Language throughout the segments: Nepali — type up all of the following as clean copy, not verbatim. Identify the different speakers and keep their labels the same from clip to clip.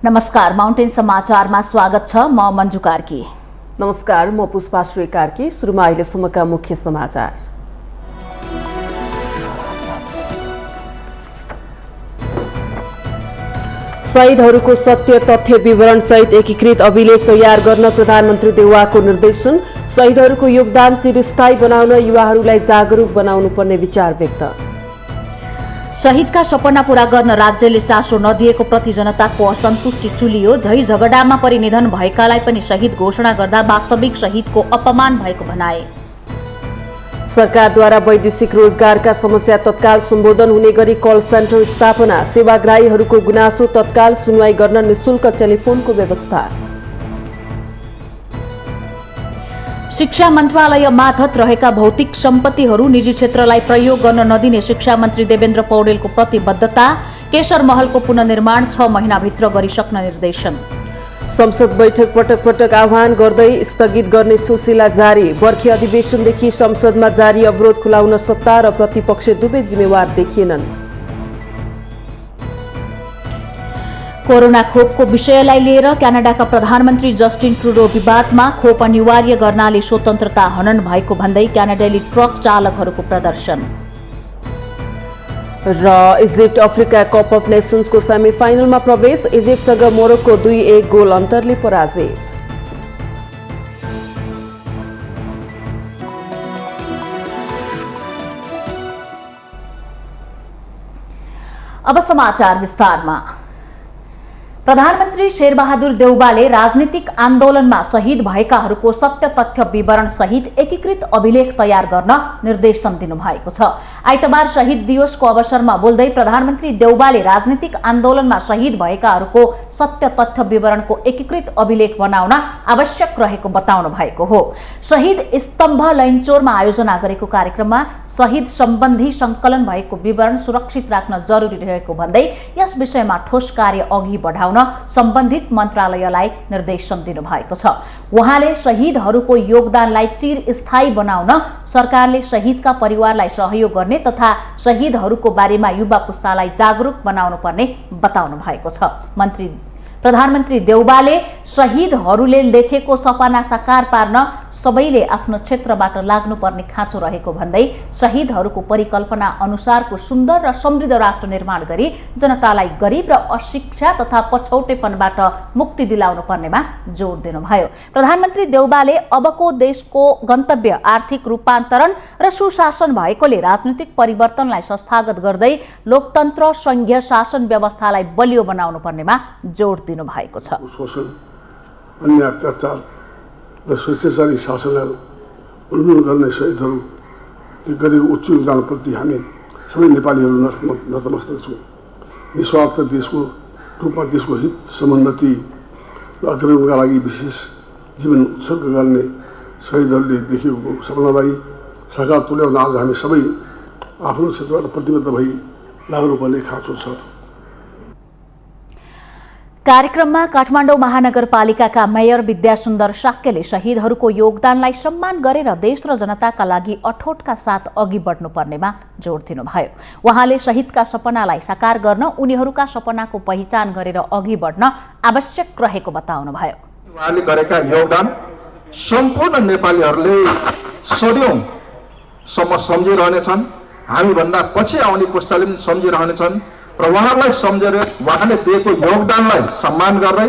Speaker 1: नमस्कार, माउन्टेन समाचारमा स्वागत छ। म मञ्जु कार्की।
Speaker 2: नमस्कार, म पुष्पाश्री कार्की। सुरुमा अहिलेसम्मका मुख्य समाचार। शहीदहरूको सत्य तथ्य विवरण सहित एकीकृत अभिलेख तयार गर्न प्रधानमन्त्री देउवाको निर्देशन। शहीदहरूको योगदान चिरस्थायी बनाउन युवाहरूलाई जागरूक बनाउनु पर्ने विचार व्यक्त।
Speaker 1: शहीदका सपना पूरा गर्न राज्यले चासो नदिएको प्रति जनताको असन्तुष्टि चुलियो। झै झगडामा परि निधन भएकालाई पनि शहीद घोषणा गर्दा वास्तविक शहीदको अपमान भएको भनाए।
Speaker 2: सरकारद्वारा वैदेशिक रोजगारका समस्या तत्काल सम्बोधन हुने गरी कल सेन्टर स्थापना। सेवाग्राहीहरूको गुनासो तत्काल सुनवाई गर्न निशुल्क टेलिफोनको व्यवस्था।
Speaker 1: शिक्षा मन्त्रालय माथत रहेका भौतिक सम्पत्तिहरू निजी क्षेत्रलाई प्रयोग गर्न नदिने शिक्षा मन्त्री देवेन्द्र पौडेलको प्रतिबद्धता। केशर महलको पुनर्निर्माण 6 महिनाभित्र गरिसक्न निर्देशन।
Speaker 2: संसद बैठक पटक पटक आह्वान गर्दै स्थगित गर्ने सिलसिला जारी। बर्खे अधिवेशनदेखि संसदमा जारी अवरोध खुलाउन सत्ता र प्रतिपक्ष दुवै जिम्मेवार देखिएनन्। कोरोना खोपको विषयलाई लिएर क्यानाडाका प्रधानमन्त्री जस्टिन ट्रुडो विवादमा। खोप अनिवार्य गर्नाले स्वतन्त्रता हनन भएको भन्दै क्यानाडाली ट्रक चालकहरूको प्रदर्शन। र इजिप्ट अफ्रिका कप अफ नेसन्सको सेमिफाइनलमा प्रवेश। इजिप्टसँग मोरोक्को 2-1 गोल अन्तरले पराजित।
Speaker 1: अब समाचार विस्तारमा। प्रधानमन्त्री शेरबहादुर देउवाले राजनीतिक आन्दोलनमा शहीद भएकाहरूको सत्य तथ्य विवरण सहित एकीकृत अभिलेख तयार गर्न निर्देशन दिनुभएको छ। आइतबार शहीद दिवसको अवसरमा बोल्दै प्रधानमन्त्री देउवाले राजनीतिक आन्दोलनमा शहीद भएकाहरूको सत्य तथ्य विवरणको एकीकृत अभिलेख बनाउन आवश्यक रहेको बताउनु भएको हो। शहीद स्तम्भ लैनचौरमा आयोजना गरेको कार्यक्रममा शहीद सम्बन्धी संकलन भएको विवरण सुरक्षित राख्न जरुरी रहेको भन्दै यस विषयमा ठोस कार्य अघि बढाउन सम्बन्धित मन्त्रालयलाई निर्देशन दिनुभएको छ। उहाँले शहीदहरूको योगदानलाई चिरस्थायी बनाउन सरकारले शहीदका परिवारलाई सहयोग गर्ने तथा शहीदहरूको बारेमा युवा पुस्तालाई जागरूक बनाउनु पर्ने बताउनु भएको छ। प्रधानमन्त्री देउवाले शहीदहरूले लेखेको सपना साकार पार्न सबैले आफ्नो क्षेत्रबाट लाग्नुपर्ने खाँचो रहेको भन्दै शहीदहरूको परिकल्पना अनुसारको सुन्दर र समृद्ध राष्ट्र निर्माण गरी जनतालाई गरिब र अशिक्षा तथा पछौटेपनबाट मुक्ति दिलाउनु पर्नेमा जोड दिनुभयो। प्रधानमन्त्री देउवाले अबको देशको गन्तव्य आर्थिक रूपान्तरण र सुशासन भएकोले राजनीतिक परिवर्तनलाई संस्थागत गर्दै लोकतन्त्र संघीय शासन व्यवस्थालाई बलियो बनाउनु पर्नेमा जोड दिनुभएको छ।
Speaker 3: शोषण, अन्य अत्याचार र स्वेच्छाचारी शासनलाई उन्मूलन गर्ने शहीदहरूले गरेको उच्च योगदानप्रति हामी सबै नेपालीहरू नतमस्तक छौँ। निस्वार्थ देशको रूपमा देशको हित, समुन्नति र अग्रगमनका लागि विशेष जीवन उत्सर्ग गर्ने शहीदहरूले देखेको सपनालाई साकार तुल्याउन आज हामी सबै आफ्नो क्षेत्रबाट प्रतिबद्ध भई लाग्नुपर्ने खाँचो छ।
Speaker 1: कार्यक्रममा काठमाडौँ महानगरपालिकाका मेयर विद्यासुन्दर शाक्यले शहीदहरूको योगदानलाई सम्मान गरेर देश र जनताका लागि अठोटका साथ अघि बढ्नुपर्नेमा जोड दिनुभयो। उहाँले शहीदका सपनालाई साकार गर्न उनीहरूका सपनाको पहिचान गरेर अघि बढ्न आवश्यक रहेको बताउनुभयो।
Speaker 4: उहाँले गरेका योगदान सम्पूर्ण नेपालीहरूले सदियौंसम्म सम्झिरहनेछन्। हामीभन्दा पछि आउने पुस्ताले पनि सम्झिरहनेछन् र उहाँलाई सम्झेर उहाँले दिएको योगदानलाई सम्मान गर्दै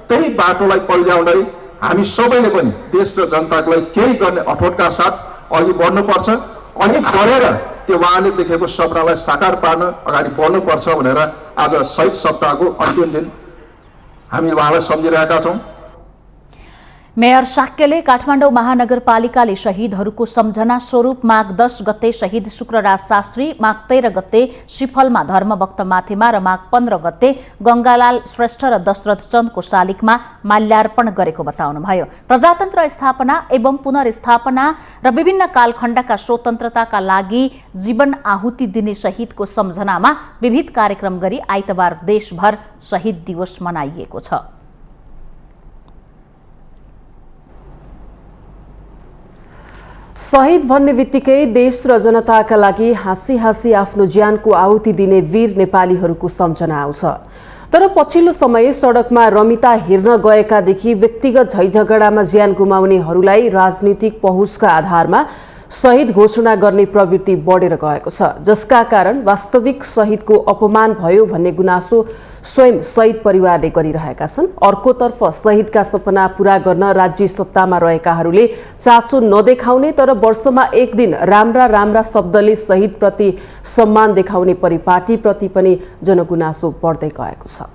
Speaker 4: त्यही बाटोलाई पहिल्याउँदै हामी सबैले पनि देश र जनताको लागि केही गर्ने अठोटका साथ अघि बढ्नुपर्छ। अघि बढेर त्यो उहाँले देखेको सपनालाई साकार पार्न अगाडि बढ्नुपर्छ भनेर आज शहीद सप्ताहको अन्तिम दिन हामी उहाँलाई सम्झिरहेका छौँ।
Speaker 1: मेयर शाक्यले काठमाडौँ महानगरपालिकाले शहीदहरूको सम्झना स्वरूप माघ 10 गते शहीद शुक्रराज शास्त्री, माघ 13 गते श्रीफलमा धर्मभक्त माथेमा र माघ 15 गते गंगालाल श्रेष्ठ र दशरथ चन्दको शालिगमा माल्यार्पण गरेको बताउनुभयो। प्रजातन्त्र स्थापना एवं पुनर्स्थापना र विभिन्न कालखण्डका स्वतन्त्रताका लागि जीवन आहुति दिने शहीदको सम्झनामा विविध कार्यक्रम गरी आइतबार देशभर शहीद दिवस मनाइएको छ।
Speaker 2: शहीद भन्ने बित्तिकै देश र जनताका लागि हाँसी हाँसी आफ्नो ज्यानको आहुति दिने वीर नेपालीहरूको सम्झना आउँछ। तर पछिल्लो समय सडकमा रमिता हेर्न गएकादेखि व्यक्तिगत झैझगडामा ज्यान गुमाउनेहरूलाई राजनीतिक पहुँचका आधारमा शहीद घोषणा गर्ने प्रवृत्ति बढेर गएको छ, जसका कारण वास्तविक शहीदको अपमान भयो भन्ने गुनासो स्वयं शहीद परिवारले गरिरहेका छन्। अर्कोतर्फ शहीदका सपना पूरा गर्न राज्य सत्तामा रहेकाहरूले चासो नदेखाउने तर वर्षमा एक दिन राम्रा शब्दले शहीदप्रति सम्मान देखाउने परिपाटीप्रति पनि जनगुनासो बढ्दै गएको छ।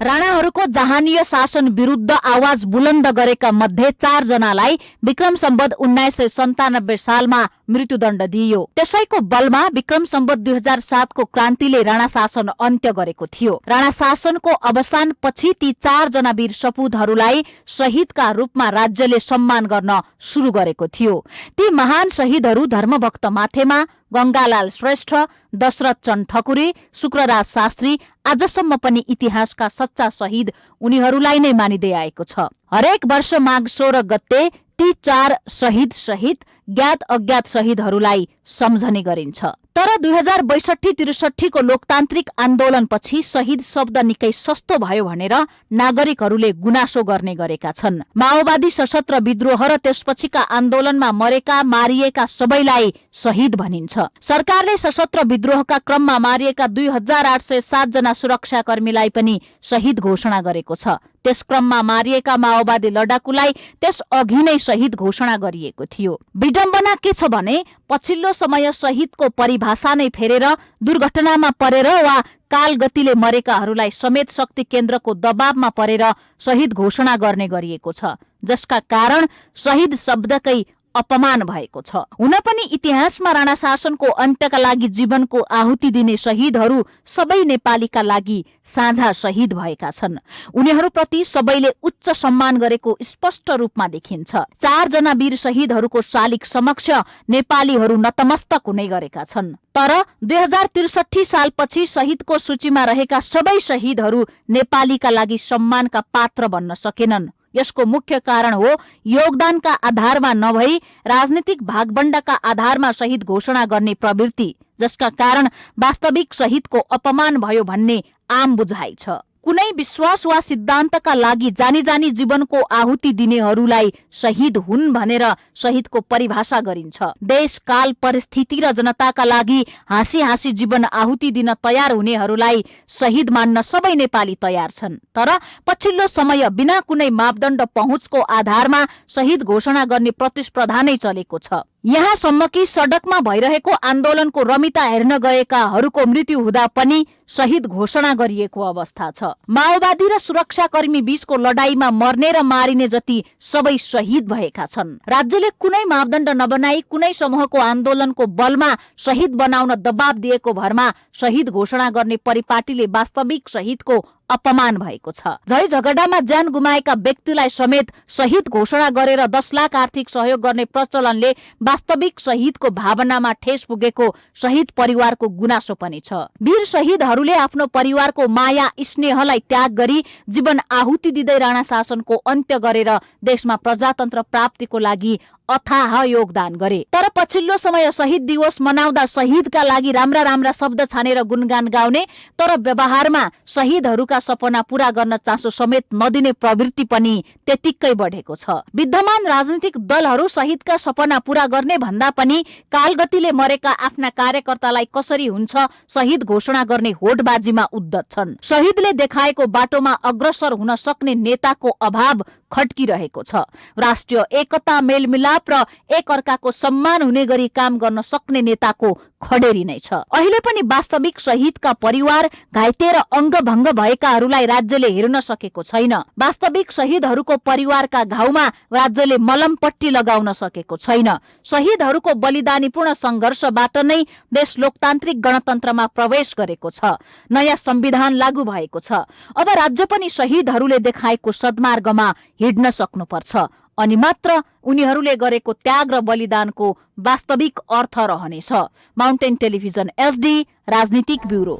Speaker 1: राणाहरूको जहानीय शासन विरुद्ध आवाज बुलन्द गरेका मध्ये 4 जनालाई विक्रम सम्वत 1997 सालमा मृत्युदण्ड दिइयो। त्यसैको बलमा विक्रम सम्वत 2007 को क्रान्तिले राणा शासन अन्त्य गरेको थियो। राणा शासनको अवसान पछि ती 4 जना वीर सपूतहरूलाई शहीदका रूपमा राज्यले सम्मान गर्न सुरु गरेको थियो। ती महान शहीदहरू धर्मभक्त माथेमा, गंगालाल श्रेष्ठ, दशरथ चन्द ठकुरी, शुक्रराज शास्त्री आजसम्म पनि इतिहासका सच्चा शहीद उनीहरूलाई नै मानिँदै आएको छ। हरेक वर्ष माघ 16 गते ती 4 शहीद सहित ज्ञात अज्ञात शहीदहरूलाई सम्झने गरिन्छ। तर 2062-63 को लोकतान्त्रिक आन्दोलनपछि शहीद शब्द निकै सस्तो भयो भनेर नागरिकहरूले गुनासो गर्ने गरेका छन्। माओवादी सशस्त्र विद्रोह र त्यसपछिका आन्दोलनमा मरेका मारिएका सबैलाई शहीद भनिन्छ। सरकारले सशस्त्र विद्रोहका क्रममा मारिएका 2807 जना सुरक्षाकर्मीलाई पनि शहीद घोषणा गरेको छ। त्यस क्रममा मारिएका माओवादी लडाकुलाई त्यस अघि नै शहीद घोषणा गरिएको थियो। विडम्बना के छ भने पछिल्लो समय शहीदको परिभाषा नै फेरेर दुर्घटनामा परेर वा कालगतिले मरेकाहरूलाई समेत शक्ति केन्द्रको दबावमा परेर शहीद घोषणा गर्ने गरिएको छ, जसका कारण शहीद शब्दकै अपमान भएको छ। हुन पनि इतिहासमा राणा शासनको अन्त्यका लागि जीवनको आहुति दिने शहीदहरू सबै नेपालीका लागि साझा शहीद भएका छन्। उनीहरूप्रति सबैले उच्च सम्मान गरेको स्पष्ट रूपमा देखिन्छ। 4 जना वीर शहीदहरूको शालिग समक्ष नेपालीहरू नतमस्तक हुने गरेका छन्। तर 2063 सालपछि शहीदको सूचीमा रहेका सबै शहीदहरू नेपालीका लागि सम्मानका पात्र बन्न सकेनन्। यसको मुख्य कारण हो योगदानका आधारमा नभई राजनीतिक भागबण्डाका आधारमा शहीद घोषणा गर्ने प्रवृत्ति, जसका कारण वास्तविक शहीदको अपमान भयो भन्ने आम बुझाइ छ। कुनै विश्वास वा सिद्धान्तका लागि जानी जानी जीवनको आहुति दिनेहरूलाई शहीद हुन् भनेर शहीदको परिभाषा गरिन्छ। देश, काल, परिस्थिति र जनताका लागि हाँसी हाँसी जीवन आहुति दिन तयार हुनेहरूलाई शहीद मान्न सबै नेपाली तयार छन्। तर पछिल्लो समय बिना कुनै मापदण्ड पहुँचको आधारमा शहीद घोषणा गर्ने प्रतिस्पर्धा नै चलेको छ। यहाँसम्म कि सडकमा भइरहेको आन्दोलनको रमिता हेर्न गएकाहरूको मृत्यु हुँदा पनि शहीद घोषणा गरिएको अवस्था छ। माओवादी र सुरक्षाकर्मी बीचको लडाईमा मर्ने र मारिने जति सबै शहीद भएका छन्। राज्यले कुनै मापदण्ड नबनाई कुनै समूहको आन्दोलनको बलमा शहीद बनाउन दबाब दिएको भरमा शहीद घोषणा गर्ने परिपाटीले वास्तविक शहीदको अपमान भएको छ। झै झगडामा ज्यान गुमाएका व्यक्तिलाई समेत शहीद घोषणा गरेर 10 लाख आर्थिक सहयोग गर्ने प्रचलनले वास्तविक शहीदको भावनामा ठेस पुगेको शहीद परिवारको गुनासो पनि छ। वीर शहीदहरूले आफ्नो परिवारको माया स्नेहलाई त्याग गरी जीवन आहुति दिँदै राणा शासनको अन्त्य गरेर देशमा प्रजातन्त्र प्राप्तिको लागि अथाह योगदान गरे। तर पछिल्लो समय शहीद दिवस मनाउँदा शहीदका लागि राम्रा शब्द छानेर गुणगान गाउने तर व्यवहारमा शहीदहरूका सपना पूरा गर्न चासो समेत नदिने प्रवृत्ति पनि त्यतिकै बढेको छ। विद्यमान राजनीतिक दलहरू शहीदका सपना पूरा गर्ने भन्दा पनि कालगतिले मरेका आफ्ना कार्यकर्तालाई कसरी हुन्छ शहीद घोषणा गर्ने होडबाजीमा उद्धत छन्। शहीदले देखाएको बाटोमा अग्रसर हुन सक्ने नेताको अभाव खड्किरहेको छ। राष्ट्रिय एकता, मेलमिलाप र एक अर्काको सम्मान हुने गरी काम गर्न सक्ने नेताको खडेरी नै छ। अहिले पनि वास्तविक शहीदका परिवार, घाइते र अङ्गभङ्ग भएकाहरूलाई राज्यले हेर्न सकेको छैन। वास्तविक शहीदहरूको परिवारका घाउमा राज्यले मलमपट्टी लगाउन सकेको छैन। शहीदहरूको बलिदानीपूर्ण संघर्षबाट नै देश लोकतान्त्रिक गणतन्त्रमा प्रवेश गरेको छ। नयाँ संविधान लागू भएको छ। अब राज्य पनि शहीदहरूले देखाएको सद्मार्गमा हिड्न सक्नुपर्छ। अनि मात्र उनीहरूले गरेको त्याग र बलिदानको वास्तविक अर्थ रहनेछ। माउन्टेन टेलिभिजन SD राजनीतिक ब्युरो।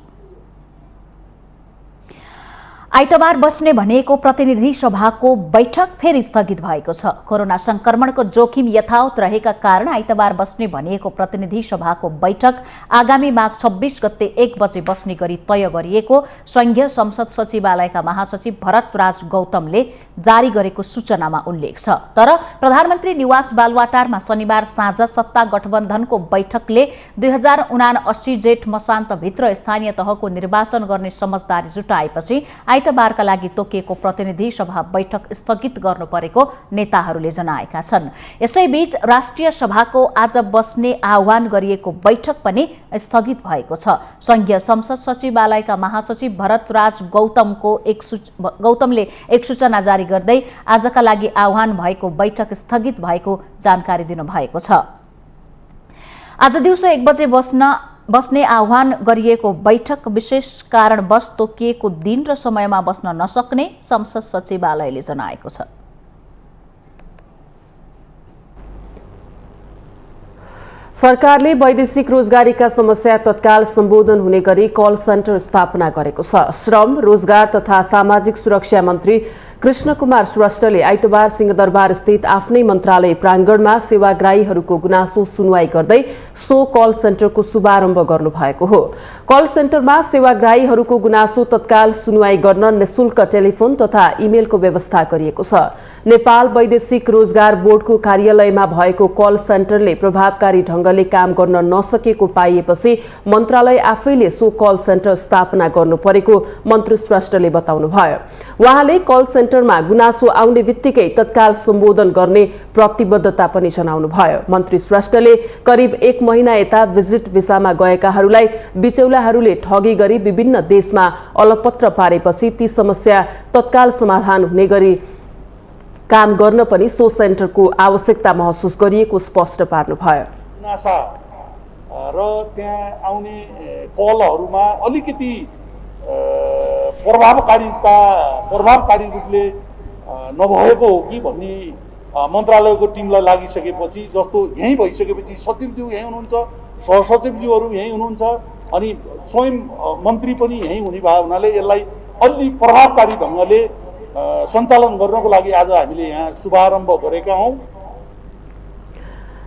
Speaker 1: आइतबार बस्ने भनिएको प्रतिनिधि सभाको बैठक फेरि स्थगित भएको छ। कोरोना संक्रमणको जोखिम यथावत रहेका कारण आइतबार बस्ने भनिएको प्रतिनिधि सभाको बैठक आगामी माघ 26 गते 1 बजे बस्ने गरी तय गरिएको संघीय संसद सचिवालयका महासचिव भरतराज गौतमले जारी गरेको सूचनामा उल्लेख छ। तर प्रधानमन्त्री निवास बालुवाटारमा शनिबार साँझ सत्ता गठबन्धनको बैठकले 2079 जेठ मसान्तभित्र स्थानीय तहको निर्वाचन गर्ने समझदारी जुटाएपछि आइतबारका लागि तोकिएको प्रतिनिधि सभा बैठक स्थगित गर्नु परेको नेताहरूले जनाएका छन्। यसैबीच राष्ट्रिय सभाको आज बस्ने आह्वान गरिएको बैठक पनि स्थगित भएको छ। संघीय संसद सचिवालयका महासचिव भरतराज गौतमले एक सूचना जारी गर्दै आजका लागि आह्वान भएको बैठक स्थगित भएको जानकारी दिनुभएको छ। आज दिउँसो 1 बजे बस्ने आह्वान गरिएको बैठक विशेष कारणवश तोकिएको दिन र समयमा बस्न नसक्ने संसद सचिवालयले जनाएको छ।
Speaker 2: सरकारले वैदेशिक रोजगारीका समस्या तत्काल सम्बोधन हुने गरी कल सेन्टर स्थापना गरेको छ। श्रम, रोजगार तथा सामाजिक सुरक्षा मन्त्री कृष्णकुमार श्रेष्ठले आइतबार सिंहदरबार स्थित आफ्नै मन्त्रालय प्राङ्गणमा सेवाग्राहीहरूको गुनासो सुनवाई गर्दै सो कल सेन्टरको शुभारम्भ गर्नुभएको हो। कल सेन्टरमा सेवाग्राहीहरूको गुनासो तत्काल सुनवाई गर्न निशुल्क टेलिफोन तथा इमेलको व्यवस्था गरिएको छ। नेपाल वैदेशिक रोजगार बोर्डको कार्यालयमा भएको कल सेन्टरले प्रभावकारी ढंगले काम गर्न नसकेको पाइएपछि मन्त्रालय आफैले सो कल सेन्टर स्थापना गर्नु परेको मन्त्री श्रेष्ठले बताउनुभयो। उहाँले कल सेन्टरमा गुनासो आउने बित्तिकै तत्काल सम्बोधन गर्ने प्रतिबद्धता पनि जनाउनुभयो। मन्त्री श्रेष्ठले करिब 1 महिना यता भिजिट भिसामा गएकाहरूलाई बिचौलाहरूले ठगी गरी विभिन्न देशमा अलपत्र पारेपछि ती समस्या तत्काल समाधान हुने गरी काम गर्न पनि सो सेन्टरको आवश्यकता महसुस गरिएको स्पष्ट पार्नुभयो।
Speaker 5: नासा र त्यहाँ आउने कलहरूमा अलिकति प्रभावकारी रूपले नभएको हो कि भन्ने मन्त्रालयको टिमलाई लागिसकेपछि, जस्तो यहीँ भइसकेपछि सचिवज्यू यहीँ हुनुहुन्छ, सहसचिवज्यूहरू यहीँ हुनुहुन्छ, अनि स्वयं मन्त्री पनि यहीँ हुने भयो हुनाले यसलाई अलि प्रभावकारी ढङ्गले सञ्चालन गर्नको लागि आज हामीले यहाँ शुभारम्भ गरेका हौं।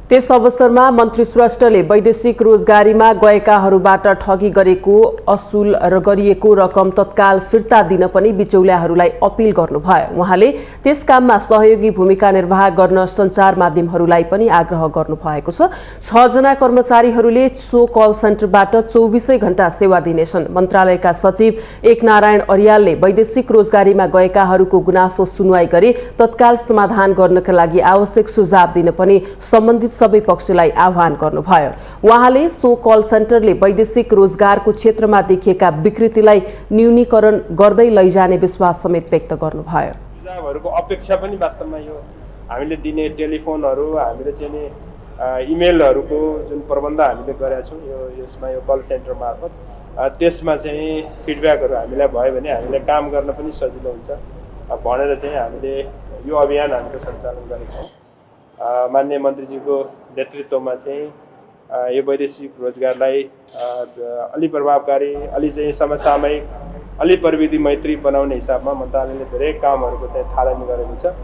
Speaker 2: त्यस अवसरमा मन्त्री श्रेष्ठले वैदेशिक रोजगारीमा गएकाहरूबाट ठगी गरेको असुल र गरिएको रकम तत्काल फिर्ता दिन पनि बिचौलियाहरूलाई अपील गर्नुभयो। उहाँले त्यस काममा सहयोगी भूमिका निर्वाह गर्न सञ्चार माध्यमहरूलाई पनि आग्रह गर्नुभएको छ। 6 जना कर्मचारीहरूले सो कल सेन्टरबाट 24 घण्टा सेवा दिनेछन्। मन्त्रालयका सचिव एकनारायण अर्यालले वैदेशिक रोजगारीमा गएकाहरूको गुनासो सुनवाई गरी तत्काल समाधान गर्नका लागि आवश्यक सुझाव दिन पनि सम्बन्धित सबै पक्षलाई आह्वान गर्नुभयो। उहाँले सो कल सेन्टरले वैदेशिक रोजगारको क्षेत्रमा देखिएका विकृतिलाई न्यूनीकरण गर्दै लैजाने विश्वास समेत व्यक्त गर्नुभयो।
Speaker 6: सुझावहरूको अपेक्षा पनि वास्तवमा यो हामीले दिने टेलिफोनहरू, हामीले चाहिँ इमेलहरूको जुन प्रबन्ध हामीले गरेका छौँ यसमा यो कल सेन्टर मार्फत, त्यसमा चाहिँ फिडब्याकहरू हामीलाई भयो भने हामीले काम गर्न पनि सजिलो हुन्छ भनेर चाहिँ हामीले यो अभियान हामीले सञ्चालन गरेका छौँ। माननीय मन्त्रीजीको नेतृत्वमा चाहिँ यो वैदेशिक रोजगारलाई अलि प्रभावकारी, अलि चाहिँ समसामयिक, अलि प्रविधि मैत्री बनाउने हिसाबमा मन्त्रालयले धेरै कामहरूको चाहिँ थालनी गरेको छ।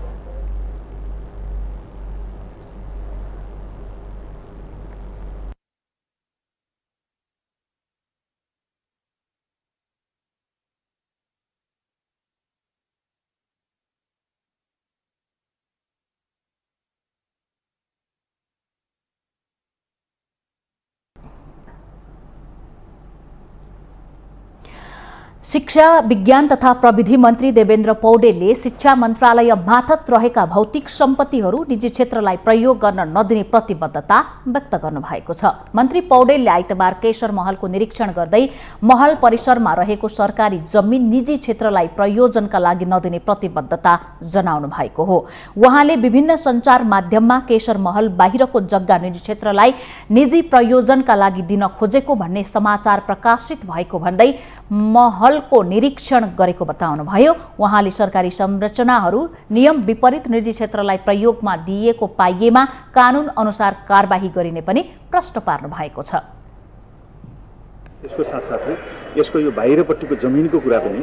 Speaker 1: शिक्षा, विज्ञान तथा प्रविधि मन्त्री देवेन्द्र पौडेलले शिक्षा मन्त्रालय मार्फत रहेका भौतिक सम्पत्तिहरू निजी क्षेत्रलाई प्रयोग गर्न नदिने प्रतिबद्धता व्यक्त गर्नुभएको छ। मन्त्री पौडेलले आइतबार केशर महलको निरीक्षण गर्दै महल परिसरमा रहेको सरकारी जमिन निजी क्षेत्रलाई प्रयोजनका लागि नदिने प्रतिबद्धता जनाउनु भएको हो। उहाँले विभिन्न सञ्चार माध्यममा केशर महल बाहिरको जग्गा निजी क्षेत्रलाई निजी प्रयोजनका लागि दिन खोजेको भन्ने समाचार प्रकाशित भएको भन्दै महलको निरीक्षण गरेको बताउनुभयो। उहाँले सरकारी संरचनाहरू नियम विपरीत निजी क्षेत्रलाई प्रयोगमा दिइएको पाइएमा कानून अनुसार कारबाही गरिने पनि प्रश्न पार्नु भएको छ।
Speaker 7: यसको साथसाथै यसको यो बाहिरपट्टिको जमिनको कुरा पनि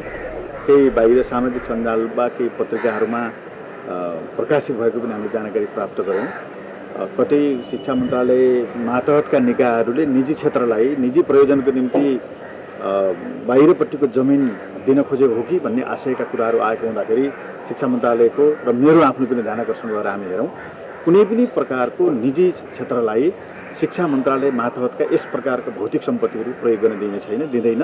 Speaker 7: केही बाहिर सामाजिक सञ्जाल वा केही पत्रिकाहरूमा प्रकाशित भएको पनि हामीले जानकारी प्राप्त गऱ्यौँ। कतै शिक्षा मन्त्रालय मातहतका निकायहरूले निजी क्षेत्रलाई निजी प्रयोजनको निम्ति बाहिरपट्टिको जमिन दिन खोजेको हो कि भन्ने आशयका कुराहरू आएको हुँदाखेरि शिक्षा मन्त्रालयको र मेरो आफ्नो पनि ध्यानाकर्षण गरेर हामी हेरौँ, कुनै पनि प्रकारको निजी क्षेत्रलाई शिक्षा मन्त्रालय मातहतका यस प्रकारका भौतिक सम्पत्तिहरू प्रयोग गर्न दिने छैन, दिँदैन।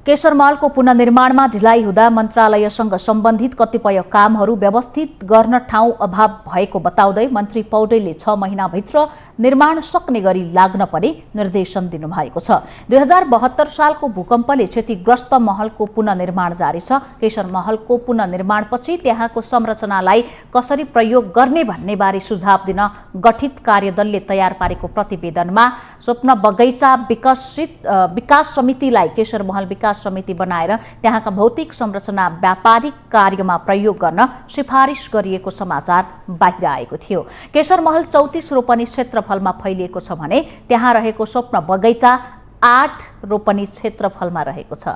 Speaker 1: केशरमहलको पुनर्निर्माणमा ढिलाइ हुँदा मन्त्रालयसँग सम्बन्धित कतिपय कामहरू व्यवस्थित गर्न ठाउँ अभाव भएको बताउँदै मन्त्री पौडेलले 6 महिनाभित्र निर्माण सक्ने गरी लाग्न पनि निर्देशन दिनुभएको छ। 2072 सालको भूकम्पले क्षतिग्रस्त महलको पुनर्निर्माण जारी छ। केशरमहलको पुनर्निर्माणपछि त्यहाँको संरचनालाई कसरी प्रयोग गर्ने भन्ने बारे सुझाव दिन गठित कार्यदलले तयार पारेको प्रतिवेदनमा स्वप्न बगैँचा विकास समितिलाई केशरमहल विकास समिति बनाएर त्यहाँका भौतिक संरचना व्यापारिक कार्यमा प्रयोग गर्न सिफारिस गरिएको समाचार बाहिर आएको थियो। केशरमहल 34 रोपनी क्षेत्रफलमा फैलिएको छ भने त्यहाँ रहेको स्वप्न बगैँचा 8 रोपनी क्षेत्रफलमा रहेको छ।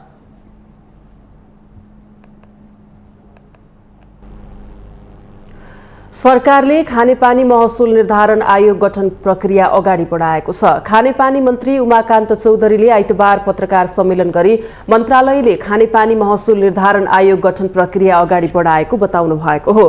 Speaker 2: सरकारले खानेपानी महसुल निर्धारण आयोग गठन प्रक्रिया अगाडि बढाएको छ। खानेपानी मन्त्री उमाकान्त चौधरीले आइतबार पत्रकार सम्मेलन गरी मन्त्रालयले खानेपानी महसुल निर्धारण आयोग गठन प्रक्रिया अगाडि बढाएको बताउनु भएको हो।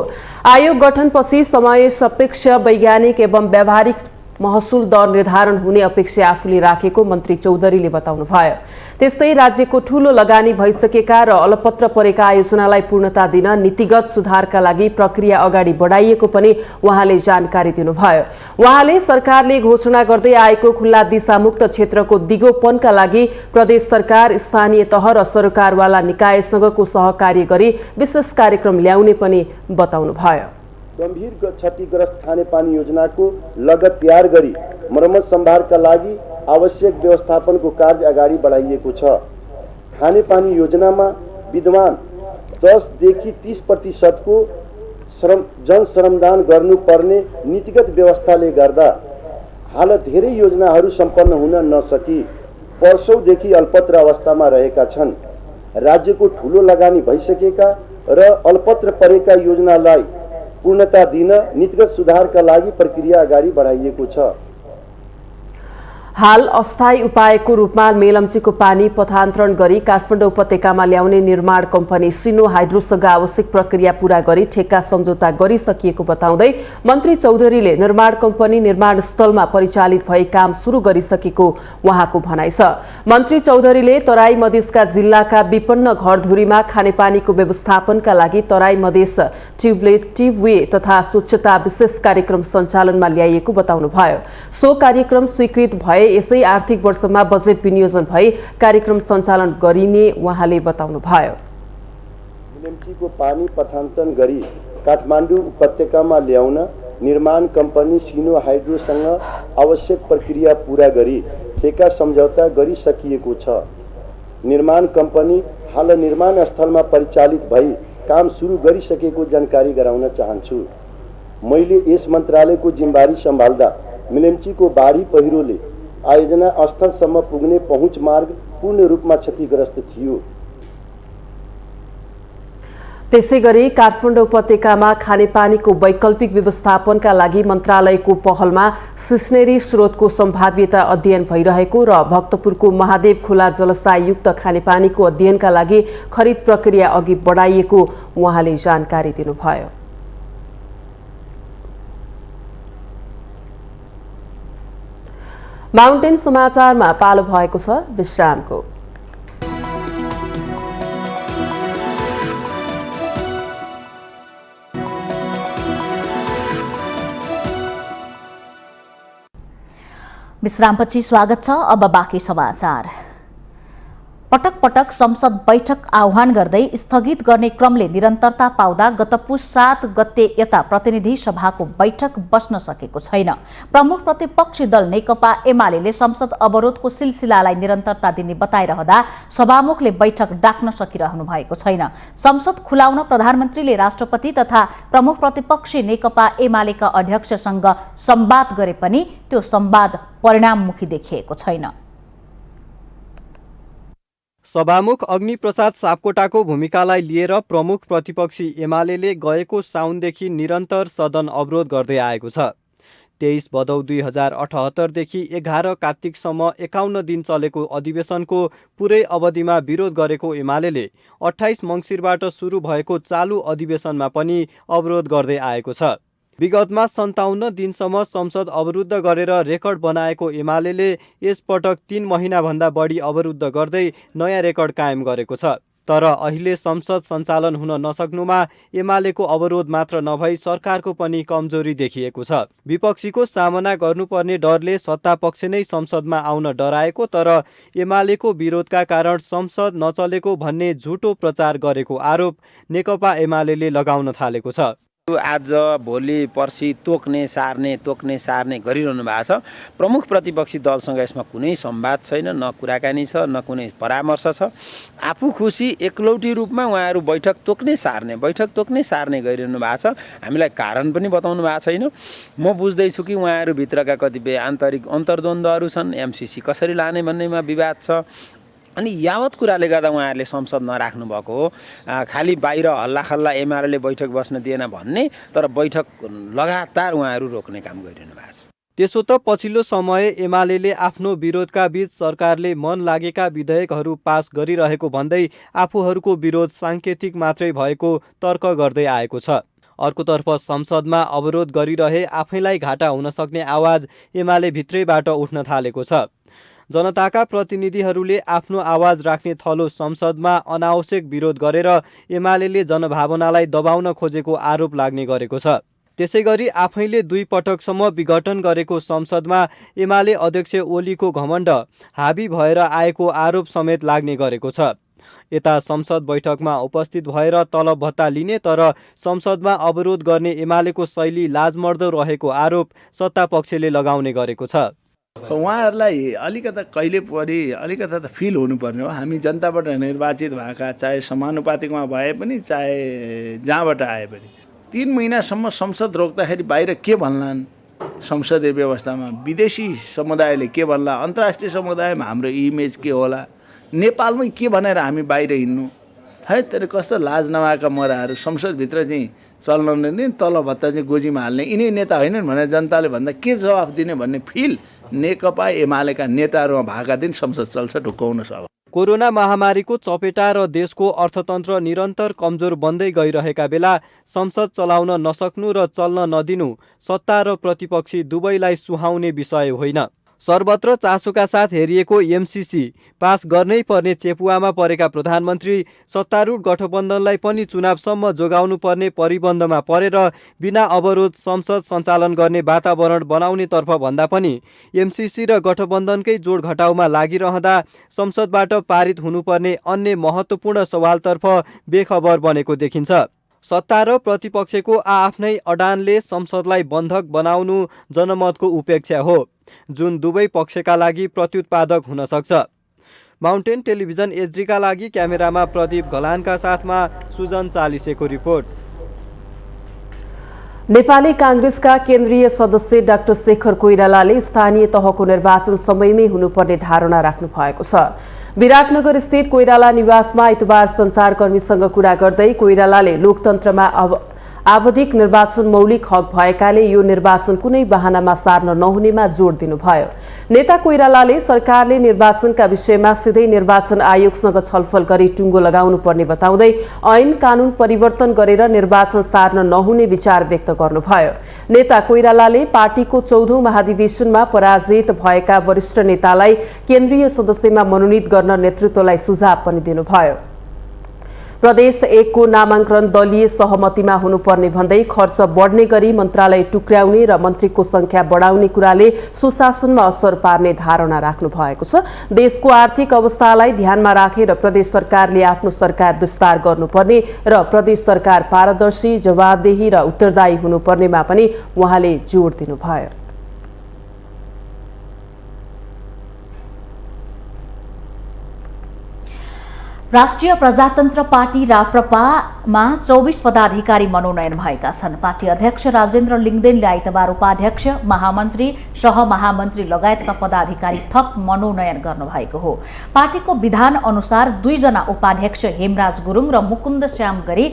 Speaker 2: आयोग गठनपछि समय सापेक्ष वैज्ञानिक एवं व्यावहारिक महसुल दर निर्धारण हुने अपेक्षा आफूले राखेको मन्त्री चौधरीले बताउनुभयो। त्यस्तै राज्यको ठूलो लगानी भइसकेका र अलपत्र परेका आयोजनालाई पूर्णता दिन नीतिगत सुधारका लागि प्रक्रिया अगाडि बढाइएको पनि उहाँले जानकारी दिनुभयो। उहाँले सरकारले घोषणा गर्दै आएको खुल्ला दिशामुक्त क्षेत्रको दिगोपनका लागि प्रदेश सरकार, स्थानीय तह र सरकारवाला निकायसँगको सहकार्य गरी विशेष कार्यक्रम ल्याउने पनि बताउनुभयो।
Speaker 8: गम्भीर क्षतिग्रस्त खानेपानी योजनाको लगत तयार गरी मर्मत सम्भारका लागि आवश्यक व्यवस्थापनको कार्य अगाडि बढाइएको छ। खानेपानी योजनामा विद्यमान 10 देखि 30% को जनश्रमदान गर्नुपर्ने नीतिगत व्यवस्थाले गर्दा हाल धेरै योजनाहरू सम्पन्न हुन नसकी वर्षौंदेखि अल्पत्र अवस्थामा रहेका छन्। राज्यको ठूलो लगानी भइसकेका र अल्पत्र परेका योजनालाई पूर्णता दिन नीतिगत सुधारका लागि प्रक्रिया अगाडि बढाइएको छ।
Speaker 2: हाल अस्थायी उपायको रूपमा मेलम्चीको पानी पथान्तरण गरी काठमाडौँ उपत्यकामा ल्याउने निर्माण कम्पनी सिनो हाइड्रोसँग आवश्यक प्रक्रिया पूरा गरी ठेक्का सम्झौता गरिसकिएको बताउँदै मन्त्री चौधरीले निर्माण कम्पनी निर्माण स्थलमा परिचालित भई काम सुरु गरिसकेको उहाँको भनाइ छ। मन्त्री चौधरीले तराई मधेसका जिल्लाका विपन्न घरधुरीमा खानेपानीको व्यवस्थापनका लागि तराई मधेस ट्युबवे तथा स्वच्छता विशेष कार्यक्रम सञ्चालनमा ल्याइएको बताउनुभयो। सो कार्यक्रम स्वीकृत भए यसै आर्थिक वर्षमा बजेट विनियोजन भई कार्यक्रम सञ्चालन गरिने उहाँले बताउनुभयो।
Speaker 8: मेलम्चीको पानी पथान्तरण गरी काठमाडौँ उपत्यकामा ल्याउन निर्माण कम्पनी सिनो हाइड्रोसँग आवश्यक प्रक्रिया पूरा गरी ठेक्का सम्झौता गरिसकिएको छ। निर्माण कम्पनी हाल निर्माण स्थलमा परिचालित भई काम सुरु गरिसकेको जानकारी गराउन चाहन्छु। मैले यस मन्त्रालयको जिम्मेवारी सम्हाल्दा मेलम्चीको बाढी पहिरोले आयोजना स्थलसम्म पुग्ने पहुँच मार्ग पूर्ण रूपमा क्षतिग्रस्त थियो।
Speaker 2: त्यसैगरी काठमाडौँ उपत्यकामा खानेपानीको वैकल्पिक व्यवस्थापनका लागि मन्त्रालयको पहलमा सिस्नेरी स्रोतको सम्भाव्यता अध्ययन भइरहेको र भक्तपुरको महादेव खोला जलस्तायुक्त खानेपानीको अध्ययनका लागि खरिद प्रक्रिया अघि बढाइएको उहाँले जानकारी दिनुभयो। माउन्टेन समाचारमा पालो भएको छ विश्रामको।
Speaker 1: विश्रामपछि स्वागत छ। अब बाँकी समाचार। पटक पटक संसद बैठक आह्वान गर्दै स्थगित गर्ने क्रमले निरन्तरता पाउँदा गत पुस 7 गते यता प्रतिनिधि सभाको बैठक बस्न सकेको छैन। प्रमुख प्रतिपक्षी दल नेकपा एमाले संसद अवरोधको सिलसिलालाई निरन्तरता दिने बताइरहँदा सभामुखले बैठक डाक्न सकिरहनु भएको छैन। संसद खुलाउन प्रधानमन्त्रीले राष्ट्रपति तथा प्रमुख प्रतिपक्षी नेकपा एमालेका अध्यक्षसँग संवाद गरे पनि त्यो संवाद परिणाममुखी देखिएको छैन।
Speaker 9: सभामुख अग्निप्रसाद सापकोटाको भूमिकालाई लिएर प्रमुख प्रतिपक्षी एमाले गएको साउनदेखि निरन्तर सदन अवरोध गर्दै आएको छ। 23 भदौ 2078 देखि 11 कार्तिकसम्म 51 दिन चलेको अधिवेशनको पुरै अवधिमा विरोध गरेको एमाले 28 मङ्सिरबाट सुरु भएको चालु अधिवेशनमा पनि अवरोध गर्दै आएको छ। विगतमा 57 दिनसम्म संसद अवरुद्ध गरेर रेकर्ड बनाएको एमाले यसपटक 3 महिनाभन्दा बढी अवरुद्ध गर्दै नयाँ रेकर्ड कायम गरेको छ। तर अहिले संसद सञ्चालन हुन नसक्नुमा एमालेको अवरोध मात्र नभई सरकारको पनि कमजोरी देखिएको छ। विपक्षीको सामना गर्नुपर्ने डरले सत्तापक्ष नै संसदमा आउन डराएको, तर एमालेको विरोधका कारण संसद नचलेको भन्ने झुटो प्रचार गरेको आरोप नेकपा एमाले लगाउन थालेको छ।
Speaker 10: आज भोलि पर्सि तोक्ने सार्ने गरिरहनु भएको छ। प्रमुख प्रतिपक्षी दलसँग यसमा कुनै संवाद छैन, न कुराकानी छ, न कुनै परामर्श छ। आफू खुसी एकलौटी रूपमा उहाँहरू बैठक तोक्ने सार्ने गरिरहनु भएको छ। हामीलाई कारण पनि बताउनु भएको छैन। म बुझ्दैछु कि उहाँहरूभित्रका कतिपय आन्तरिक अन्तर्द्वन्द्वहरू छन्। एमसीसी कसरी लाने भन्नेमा विवाद छ। अनि यावत कुराले गर्दा उहाँहरूले संसद नराख्नु भएको हो। खालि बाहिर हल्लाखल्ला एमाले बैठक बस्न दिएन भन्ने, तर बैठक लगातार उहाँहरू रोक्ने काम गरिरहनु भएको छ।
Speaker 9: त्यसो त पछिल्लो समय एमाले आफ्नो विरोधका बीच सरकारले मन लागेका विधेयकहरू पास गरिरहेको भन्दै आफूहरूको विरोध सांकेतिक मात्रै भएको तर्क गर्दै आएको छ। अर्कोतर्फ संसदमा अवरोध गरिरहे आफैलाई घाटा हुन सक्ने आवाज एमाले भित्रैबाट उठ्न थालेको छ। जनताका प्रतिनिधिहरूले आफ्नो आवाज राख्ने थलो संसदमा अनावश्यक विरोध गरेर एमाले जनभावनालाई दबाउन खोजेको आरोप लाग्ने गरेको छ। त्यसैगरी आफैले 2 पटकसम्म विघटन गरेको संसदमा एमाले अध्यक्ष ओलीको घमण्ड हाबी भएर आएको आरोप समेत लाग्ने गरेको छ। यता संसद बैठकमा उपस्थित भएर तलब भत्ता लिने तर संसदमा अवरोध गर्ने एमालेको शैली लाजमर्दो रहेको आरोप सत्तापक्षले लगाउने गरेको छ।
Speaker 11: उहाँहरूलाई अलिकता कहिले पनि अलिकता त फिल हुनुपर्ने हो। हामी जनताबाट निर्वाचित भएका, चाहे समानुपातिकमा भए पनि चाहे जहाँबाट आए पनि 3 महिनासम्म संसद रोक्दाखेरि बाहिर के भन्लान्, संसदीय व्यवस्थामा विदेशी समुदायले के भन्ला, अन्तर्राष्ट्रिय समुदायमा हाम्रो इमेज के होला, नेपालमै के भनेर हामी बाहिर हिँड्नु है। तर कस्तो लाज नभएका मराहरू संसदभित्र चाहिँ चल्न नै तल भत्ता चाहिँ गोजीमा हाल्ने यिनै नेता होइनन् भनेर जनताले भन्दा के जवाफ दिने भन्ने फिल नेकपा एमालेका नेताहरूमा भएका दिन संसद चल्छ, ढुक्काउन सक्छ।
Speaker 9: कोरोना महामारीको चपेटा र देशको अर्थतन्त्र निरन्तर कमजोर बन्दै गइरहेका बेला संसद चलाउन नसक्नु र चल्न नदिनु सत्ता र प्रतिपक्षी दुवैलाई सुहाउने विषय होइन। सर्वत्र चासोका साथ हेरिएको एमसीसी पास गर्नै पर्ने चेपुवामा परेका प्रधानमन्त्री सत्तारूढ गठबन्धनलाई पनि चुनावसम्म जोगाउनु पर्ने परिबन्धमा परेर बिना अवरोध संसद सञ्चालन गर्ने वातावरण बनाउनेतर्फ भन्दा पनि एमसीसी र गठबन्धनकै जोड घटाउमा लागिरहँदा संसदबाट पारित हुनुपर्ने अन्य महत्त्वपूर्ण सवालतर्फ बेखबर बनेको देखिन्छ। सत्ता र प्रतिपक्षको आफ्नै अडानले संसदलाई बन्धक बनाउनु जनमतको उपेक्षा हो, जुन दुवै पक्षका लागि प्रत्युत्पादक हुन सक्छ। माउन्टेन टेलिभिजन एचडीका लागि क्यामेरामा प्रदीप घलानका साथमा सुजन चालिसेको रिपोर्ट।
Speaker 2: नेपाली कांग्रेसका केन्द्रीय सदस्य डाक्टर शेखर कोइरालाले स्थानीय तहको निर्वाचन समयमै हुनुपर्ने धारणा राख्नु भएको छ। विराटनगर स्थित कोइराला निवासमा आइतबार सञ्चारकर्मीसँग कुरा गर्दै कोइरालाले लोकतन्त्रमा आवधिक निर्वाचन मौलिक हक भएकाले यो निर्वाचन कुनै बहानामा सार्न नहुनेमा जोड दिनुभयो। नेता कोइरालाले सरकारले निर्वाचनका विषयमा सिधै निर्वाचन आयोगसँग छलफल गरी टुङ्गो लगाउनु पर्ने बताउँदै ऐन कानून परिवर्तन गरेर निर्वाचन सार्न नहुने विचार व्यक्त गर्नुभयो। नेता कोइरालाले पार्टीको 14औं महाधिवेशनमा पराजित भएका वरिष्ठ नेतालाई केन्द्रीय सदस्यमा मनोनित गर्न नेतृत्वलाई सुझाव पनि दिनुभयो। प्रदेश 1 को नामाङ्कन दलीय सहमतिमा हुनुपर्ने भन्दै खर्च बढ्ने गरी मन्त्रालय टुक्र्याउने र मन्त्रीको संख्या बढाउने कुराले सुशासनमा असर पार्ने धारणा राख्नु भएको छ। देशको आर्थिक अवस्थालाई ध्यानमा राखेर प्रदेश सरकारले आफ्नो सरकार विस्तार गर्नुपर्ने र प्रदेश सरकार पारदर्शी, जवाबदेही र उत्तरदायी हुनुपर्नेमा पनि उहाँले जोड दिनुभयो।
Speaker 1: राष्ट्रिय प्रजातन्त्र पार्टी राप्रपामा 24 पदाधिकारी मनोनयन भएका छन्। पार्टी अध्यक्ष राजेन्द्र लिङदेनले आइतबार उपाध्यक्ष, महामन्त्री, सहमहामन्त्री लगायतका पदाधिकारी थप मनोनयन गर्नुभएको हो। पार्टीको विधान अनुसार 2 जना उपाध्यक्ष हेमराज गुरुङ र मुकुन्द श्याम गरी,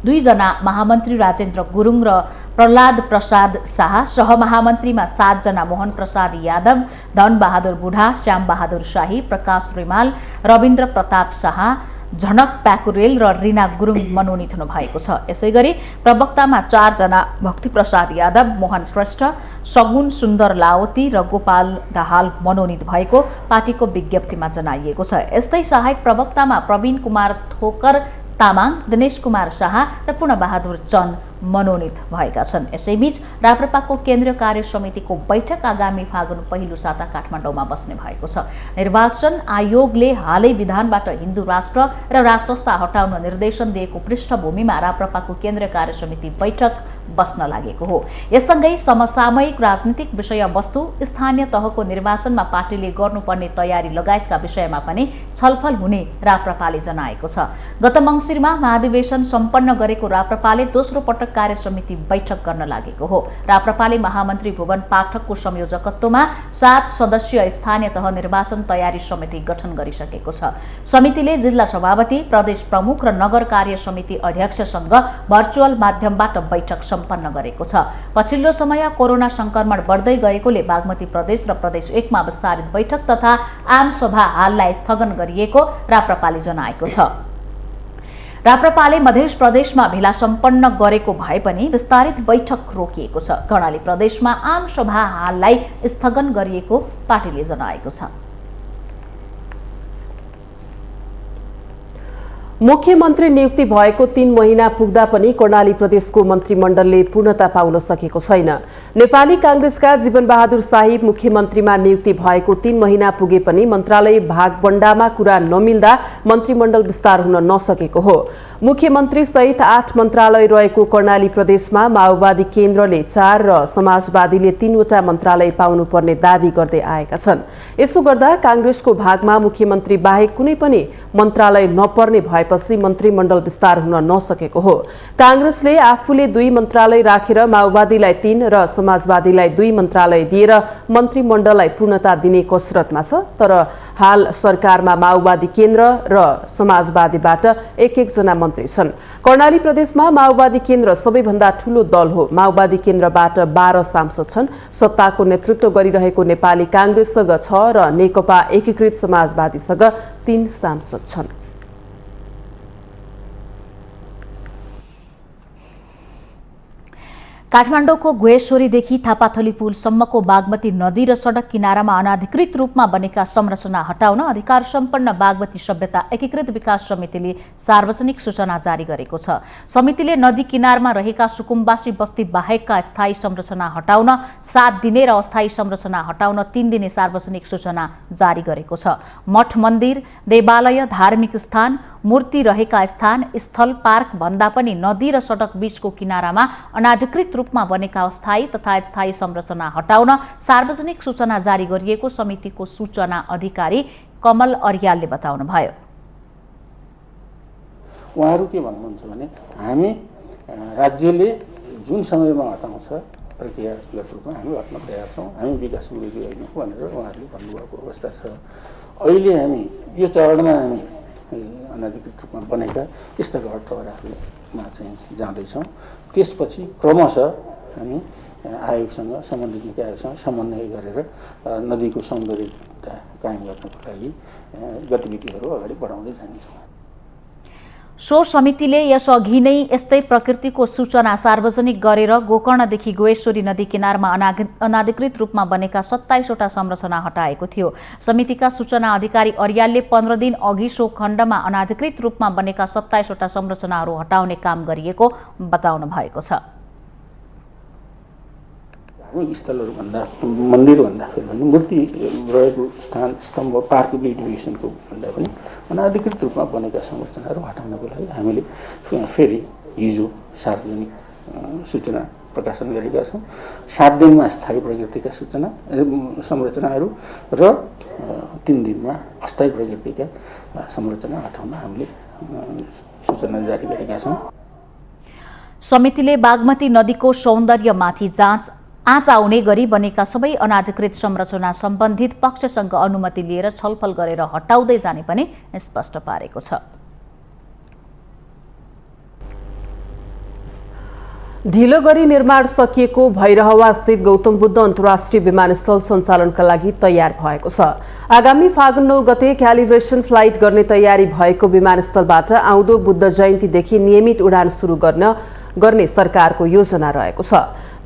Speaker 1: 2 जना महामन्त्री राजेन्द्र गुरुङ र प्रहलाद प्रसाद शाह, सहमहामन्त्रीमा 7 जना मोहन प्रसाद यादव, धनबहादुर बुढा, श्याम बहादुर शाही, प्रकाश रिमाल, रविन्द्र प्रताप शाह, झनक प्याकुरेल र रिना गुरुङ मनोनित हुनुभएको छ। यसैगरी प्रवक्तामा 4 जना भक्ति प्रसाद यादव, मोहन श्रेष्ठ, सगुन सुन्दर लावती र गोपाल दाहाल मनोनित भएको पार्टीको विज्ञप्तिमा जनाइएको छ। यस्तै सहायक प्रवक्तामा प्रवीण कुमार थोकर तामाङ, दिनेश कुमार शाह र पूर्णबहादुर चन्द मनोनित भएका छन्। यसैबीच राप्रपाको केन्द्रीय कार्य समितिको बैठक आगामी फागुन पहिलो साता काठमाडौँमा बस्ने भएको छ। निर्वाचन आयोगले हालै विधानबाट हिन्दू राष्ट्र र राजसंस्था हटाउन निर्देशन दिएको पृष्ठभूमिमा राप्रपाको केन्द्रीय कार्य समिति बैठक बस्न लागेको हो। यससँगै समसामयिक राजनीतिक विषयवस्तु, स्थानीय तहको निर्वाचनमा पार्टीले गर्नुपर्ने तयारी लगायतका विषयमा पनि छलफल हुने राप्रपाले जनाएको छ। गत मङ्सिरमा महाधिवेशन सम्पन्न गरेको राप्रपाले दोस्रो पटक कार्य समिति बैठक गर्न लागेको हो। राप्रपाले महामन्त्री भुवन पाठकको संयोजकत्वमा 7 सदस्यीय स्थानीय तह निर्वाचन तयारी समिति गठन गरिसकेको छ। समितिले जिल्ला सभापति, प्रदेश प्रमुख र नगर कार्य समिति अध्यक्षसँग भर्चुअल माध्यमबाट बैठक सम्पन्न गरेको छ। पछिल्लो समय कोरोना संक्रमण बढ्दै गएकोले बागमती प्रदेश र प्रदेश 1 मा विस्तारित बैठक तथा आम सभा हाललाई स्थगन गरिएको राप्रपाले जनाएको छ। राप्रपाले मध्य प्रदेशमा भेला सम्पन्न गरेको भए पनि विस्तारित बैठक रोकिएको छ। कर्णाली प्रदेशमा आम सभा हाललाई स्थगन गरिएको पार्टीले जनाएको छ।
Speaker 2: मुख्यमन्त्री नियुक्ति भएको 3 महिना पुग्दा पनि कर्णाली प्रदेशको मन्त्रीमण्डलले पूर्णता पाउन सकेको छैन। नेपाली कांग्रेसका जीवनबहादुर शाही मुख्यमन्त्रीमा नियुक्ति भएको 3 महिना पुगे पनि मन्त्रालय भागबण्डामा कुरा नमिल्दा मन्त्रीमण्डल विस्तार हुन नसकेको हो। मुख्यमन्त्री सहित 8 मन्त्रालय रहेको कर्णाली प्रदेशमा माओवादी केन्द्रले 4 र समाजवादीले 3 वटा मन्त्रालय पाउनुपर्ने दावी गर्दै आएका छन्। यसो गर्दा कांग्रेसको भागमा मुख्यमन्त्री बाहेक कुनै पनि मन्त्रालय नपर्ने भएपछि मन्त्रीमण्डल विस्तार हुन नसकेको हो। कांग्रेसले आफूले 2 मन्त्रालय राखेर माओवादीलाई 3 र समाजवादीलाई 2 मन्त्रालय दिएर मन्त्रीमण्डललाई पूर्णता दिने कसरतमा छ। तर हाल सरकारमा माओवादी केन्द्र र समाजवादीबाट 1-1 जना मन्त्री छन्। कर्णाली प्रदेशमा माओवादी केन्द्र सबैभन्दा ठूलो दल हो। माओवादी केन्द्रबाट 12 सांसद छन्। सत्ताको नेतृत्व गरिरहेको नेपाली कांग्रेससँग 6 र नेकपा एकीकृत समाजवादीसँग 3 सांसद छन्।
Speaker 1: काठमाडौँको गुहेश्वरीदेखि थापाथली पुलसम्मको बागमती नदी र सडक किनारामा अनाधिकृत रूपमा बनेका संरचना हटाउन अधिकार सम्पन्न बागमती सभ्यता एकीकृत विकास समितिले सार्वजनिक सूचना जारी गरेको छ। समितिले नदी किनारमा रहेका सुकुम्बासी बस्ती बाहेकका स्थायी संरचना हटाउन 7 दिने र अस्थायी संरचना हटाउन 3 दिने सार्वजनिक सूचना जारी गरेको छ। मठ मन्दिर, देवालय, धार्मिक स्थान, मूर्ति रहेका स्थान, स्थल, पार्क भन्दा पनि नदी र सडक बीचको किनारामा अनाधिकृत रूपमा बनेका अस्थायी तथा स्थायी संरचना हटाउन सार्वजनिक सूचना जारी गरिएको समितिको सूचना अधिकारी कमल अर्यालले बताउनुभयो।
Speaker 12: उहाँहरू के भन्नुहुन्छ भने हामी राज्यले जुन समयमा हटाउँछ प्रक्रियागत रूपमा हामी हट्न तयार छौँ, हामी विकास विरोधी होइन भनेर उहाँहरूले भन्नुभएको अवस्था छ। अहिले हामी यो चरणमा हामी अनाधिकृत रूपमा बनेका यस्ता घर टहराहरूमा चाहिँ जाँदैछौँ। त्यसपछि क्रमशः हामी आयोगसँग, सम्बन्धित निकायसँग समन्वय गरेर नदीको सौन्दर्यता कायम गर्नको लागि गतिविधिहरू अगाडि बढाउँदै जान्छौँ।
Speaker 1: सो समितिले यसअघि नै यस्तै प्रकृतिको सूचना सार्वजनिक गरेर गोकर्णदेखि गोएश्वरी नदी किनारमा अनाधिकृत रूपमा बनेका 27वटा संरचना हटाएको थियो। समितिका सूचना अधिकारी अर्यालले 15 दिन अघि सो खण्डमा अनाधिकृत रूपमा बनेका 27वटा संरचनाहरू हटाउने काम गरिएको बताउनु भएको छ।
Speaker 12: स्थलहरूभन्दा मन्दिरभन्दा पनि मूर्ति रहेको स्थान स्तम्भ पार्क ब्युटिफिकेसनको भन्दा पनि अनाधिकृत रूपमा बनेका संरचनाहरू हटाउनको लागि हामीले फेरि हिजो सार्वजनिक सूचना प्रकाशन गरेका छौँ। 7 दिनमा स्थायी प्रकृतिका सूचना संरचनाहरू र 3 दिनमा अस्थायी प्रकृतिका संरचना हटाउन हामीले सूचना जारी गरेका छौँ।
Speaker 1: समितिले बागमती नदीको सौन्दर्यमाथि आँच आउने गरी बनेका सबै अनाधिकृत संरचना सम्बन्धित पक्षसँग अनुमति लिएर छलफल गरेर हटाउँदै जाने पनि स्पष्ट पारेको छ।
Speaker 2: ढिलो गरी निर्माण सकिएको भैरहवा स्थित गौतम बुद्ध अन्तर्राष्ट्रिय विमानस्थल सञ्चालनका लागि तयार भएको छ। आगामी फागुन 9 गते क्यालिब्रेसन फ्लाइट गर्ने तयारी भएको विमानस्थलबाट आउँदो बुद्ध जयन्तीदेखि नियमित उडान सुरु गर्ने सरकारको योजना रहेको छ।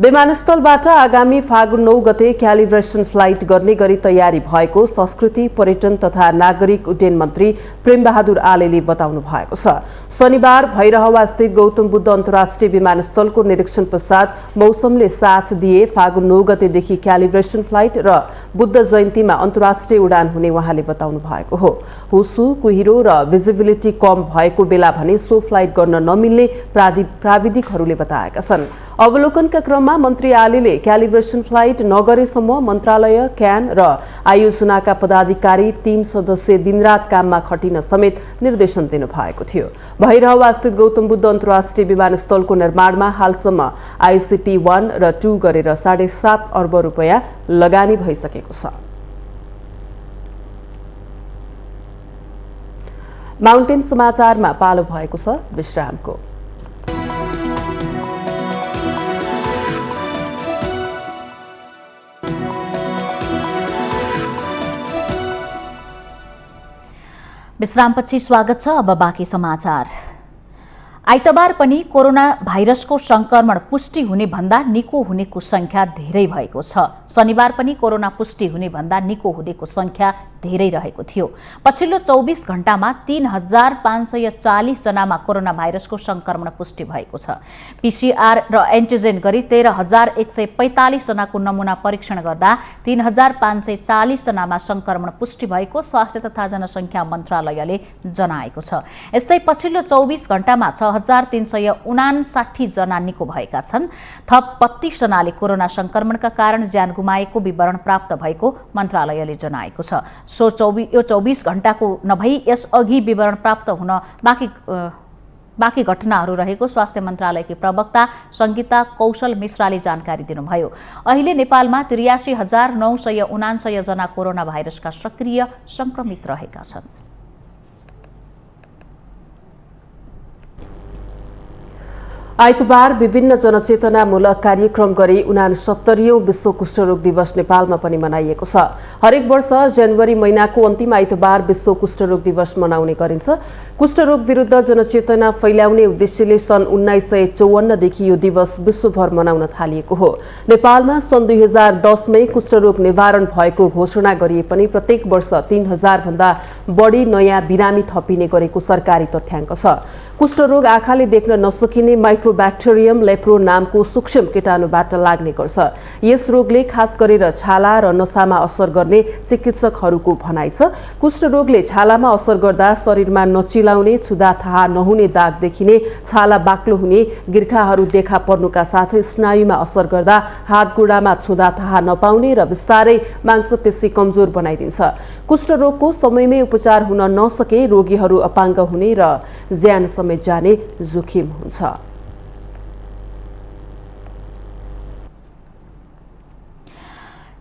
Speaker 2: विमानस्थलबाट आगामी फागुन 9 गते क्यालिब्रेसन फ्लाइट गर्ने गरी तयारी भएको संस्कृति पर्यटन तथा नागरिक उड्डयन मन्त्री प्रेमबहादुर आलेले बताउनु भएको छ। शनिबार भैरहवा स्थित गौतम बुद्ध अन्तर्राष्ट्रिय विमानस्थलको निरीक्षण पश्चात मौसमले साथ दिए फागुन 9 गतेदेखि क्यालिब्रेसन फ्लाइट र बुद्ध जयन्तीमा अन्तर्राष्ट्रिय उडान हुने उहाँले बताउनु भएको हो। हुसु कुहिरो र भिजिबिलिटी कम भएको बेला भने सो फ्लाइट गर्न नमिल्ने प्राविधिकहरूले बताएका छन्। अवलोकनका क्रममा मन्त्री आलेले क्यालिब्रेसन फ्लाइट नगरेसम्म मन्त्रालय क्यान र आयोजनाका पदाधिकारी टिम सदस्य दिनरात काममा खटिन समेत निर्देशन दिनु भएको थियो। भैरहवा स्थित गौतम बुद्ध अन्तर्राष्ट्रिय विमानस्थलको निर्माणमा हालसम्म आइसिपी 1 र 2 गरेर 7.5 अर्ब रुपियाँ लगानी भइसकेको छ। माउन्टेन समाचारमा पालो भएको छ विश्रामको।
Speaker 1: विश्रामपछि स्वागत छ। अब बाँकी समाचार। आइतबार पनि कोरोना भाइरसको संक्रमण पुष्टि हुने भन्दा निको हुनेको संख्या धेरै भएको छ। शनिबार पनि कोरोना पुष्टि हुने भन्दा निको हुनेको संख्या धेरै रहेको थियो। पछिल्लो 24 घण्टामा 3540 जनामा कोरोना भाइरसको संक्रमण पुष्टि भएको छ। पीसीआर र एन्टिजेन गरी 13145 जनाको नमुना परीक्षण गर्दा 3540 जनामा संक्रमण पुष्टि भएको स्वास्थ्य तथा जनसंख्या मन्त्रालयले जनाएको छ। यस्तै पछिल्लो 24 घण्टामा 6359 जना निको भएका छन्। थप 32 जनाले कोरोना संक्रमणका कारण ज्यान गुमाएको विवरण प्राप्त भएको मन्त्रालयले जनाएको छ। यो 24 घण्टाको नभई यसअघि विवरण प्राप्त हुन बाँकी घटनाहरू रहेको स्वास्थ्य मन्त्रालयकी प्रवक्ता संगीता कौशल मिश्राले जानकारी दिनुभयो। अहिले नेपालमा 83,979 जना कोरोना भाइरसका सक्रिय संक्रमित रहेका छन्।
Speaker 2: आइतबार विभिन्न जनचेतनामूलक कार्यक्रम गरी 69औं विश्व कुष्ठरोग दिवस नेपालमा पनि मनाइएको छ। हरेक वर्ष जनवरी महिनाको अन्तिम आइतबार विश्व कुष्ठरोग दिवस मनाउने गरिन्छ। कुष्ठरोग विरुद्ध जनचेतना फैलाउने उद्देश्यले सन् 1954 देखि यो दिवस विश्वभर मनाउन थालिएको हो। नेपालमा सन् 2010 मै कुष्ठरोग निवारण भएको घोषणा गरिए पनि प्रत्येक वर्ष 3000 भन्दा बढी नयाँ बिरामी थपिने गरेको सरकारी तथ्याङ्क छ। कुष्ठरोग आँखाले देख्न नसकिने माइक्रोब्याक्टेरियम लेप्रो नामको सूक्ष्म कीटाणुबाट लाग्ने गर्छ। यस रोगले खास गरेर छाला र नसामा असर गर्ने चिकित्सकहरूको भनाइ छ। कुष्ठरोगले छालामा असर गर्दा शरीरमा नचिलाउने, छुँदा थाहा नहुने दाग देखिने, छाला बाक्लो हुने, गिर्खाहरू देखा पर्नुका साथै स्नायुमा असर गर्दा हातगोडामा छुँदा थाहा नपाउने र बिस्तारै मांसपेशी कमजोर बनाइदिन्छ। कुष्ठरोगको समयमै उपचार हुन नसके रोगीहरू अपाङ्ग हुने र ज्यान समेत जाने जोखिम हुन्छ।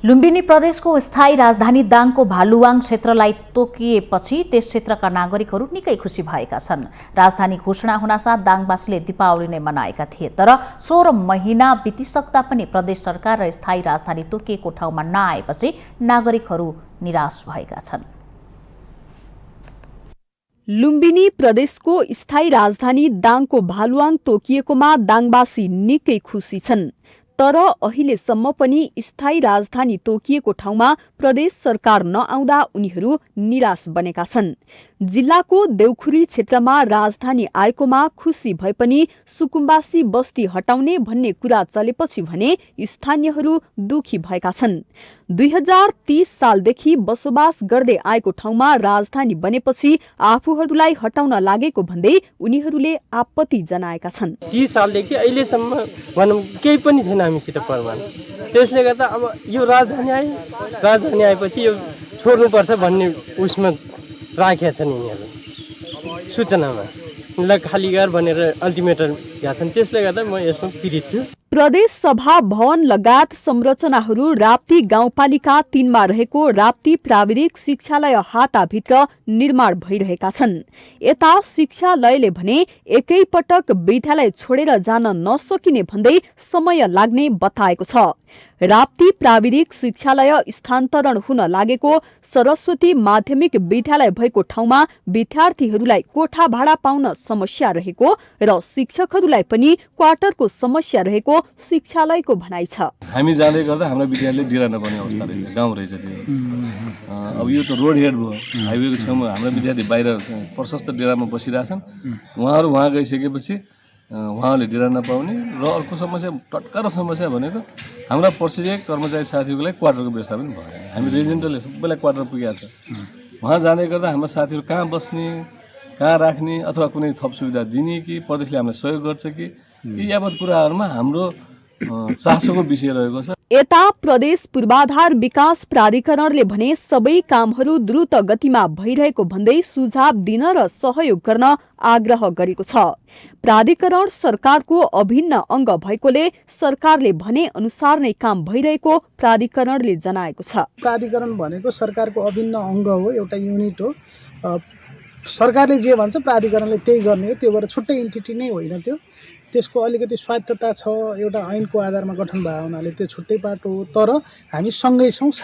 Speaker 1: लुम्बिनी प्रदेशको स्थायी राजधानी दाङको भालुवाङ क्षेत्रलाई तोकिएपछि त्यस क्षेत्रका नागरिकहरू निकै खुसी भएका छन्। राजधानी घोषणा हुनासाथ दाङवासीले दीपावली नै मनाएका थिए, तर 16 महिना बितिसक्दा पनि प्रदेश सरकार र स्थायी राजधानी तोकिएको ठाउँमा नआएपछि नागरिकहरू निराश भएका छन्।
Speaker 13: लुम्बिनी प्रदेशको स्थायी राजधानी दाङको भालुवाङ तोकिएकोमा दाङवासी निकै खुसी छन्। तर अहिलेसम्म पनि स्थायी राजधानी तोकिएको ठाउँमा प्रदेश सरकार नआउँदा उनीहरू निराश बनेका छन्। जिल्लाको देउखुरी क्षेत्रमा राजधानी आएकोमा खुसी भए पनि सुकुम्बासी बस्ती हटाउने भन्ने कुरा चलेपछि भने स्थानीयहरू दुखी भएका छन्। 2030 सालदेखि बसोबास गर्दै आएको ठाउँमा राजधानी बनेपछि आफूहरूलाई हटाउन लागेको भन्दै उनीहरूले आपत्ति जनाएका छन्।
Speaker 14: 30 सालदेखि अहिलेसम्म भनौँ केही पनि छैन हामीसित प्रमाण। त्यसले गर्दा अब यो राजधानी आएपछि यो छोड्नुपर्छ भन्ने उसमा राखेका छन् यिनीहरू सूचनामा ल खाली गर भनेर अल्टिमेटम दिएका छन्। त्यसले गर्दा म यसमा पीडित छु।
Speaker 13: प्रदेश सभा भवन लगायत संरचनाहरू राप्ती गाउँपालिका 3 मा रहेको राप्ती प्राविधिक शिक्षालय हाताभित्र निर्माण भइरहेका छन्। यता शिक्षालयले भने एकै पटक विद्यालय छोडेर जान नसकिने भन्दै समय लाग्ने बताएको छ। राप्ती प्राविधिक शिक्षालय स्थानान्तरण हुन लागेको सरस्वती माध्यमिक विद्यालय भएको ठाउँमा विद्यार्थीहरूलाई कोठा भाडा पाउन समस्या रहेको र शिक्षकहरूलाई पनि क्वार्टरको समस्या रहेको शिक्षालयको भनाइ छ।
Speaker 15: हामी जाँदै गर्दा हाम्रो विद्यालय डेरा नपर्ने अवस्था रहेछ, गाउँ रहेछ त्यो। अब यो त रोड हेड भयो, हाइवेको छेउमा हाम्रो विद्यार्थी बाहिर प्रशस्त डेरामा बसिरहेछन्। उहाँहरू वहाँ गइसकेपछि उहाँहरूले डेरा नपाउने र अर्को समस्या टटकार समस्या भनेको हाम्रा प्रशिक्षक कर्मचारी साथीहरूको लागि क्वार्टरको व्यवस्था पनि भयो। हामी रेजिडेन्टले सबैलाई क्वार्टर पुगेको छ। वहाँ जाँदै गर्दा हाम्रो साथीहरू कहाँ बस्ने, कहाँ राख्ने अथवा कुनै थप सुविधा दिने कि प्रदेशले हामीलाई सहयोग गर्छ कि यी यावत कुराहरूमा हाम्रो चासोको विषय रहेको छ।
Speaker 13: यता प्रदेश पूर्वाधार विकास प्राधिकरणले भने सबै कामहरू द्रुत गतिमा भइरहेको भन्दै सुझाव दिन र सहयोग गर्न आग्रह गरेको छ। प्राधिकरण सरकारको अभिन्न अङ्ग भएकोले सरकारले भने अनुसार नै काम भइरहेको प्राधिकरणले जनाएको छ।
Speaker 16: प्राधिकरण भनेको सरकारको अभिन्न अङ्ग हो, एउटा युनिट हो। सरकारले जे भन्छ प्राधिकरणले त्यही गर्ने हो। त्यो भएर छुट्टै इन्टिटी नै होइन, त्यो त्यसको अलिकति स्वायत्तता छ। एउटा ऐनको आधारमा गठन भएको हुनाले त्यो छुट्टै पार्ट हो। तर हामी सँगै छौँ,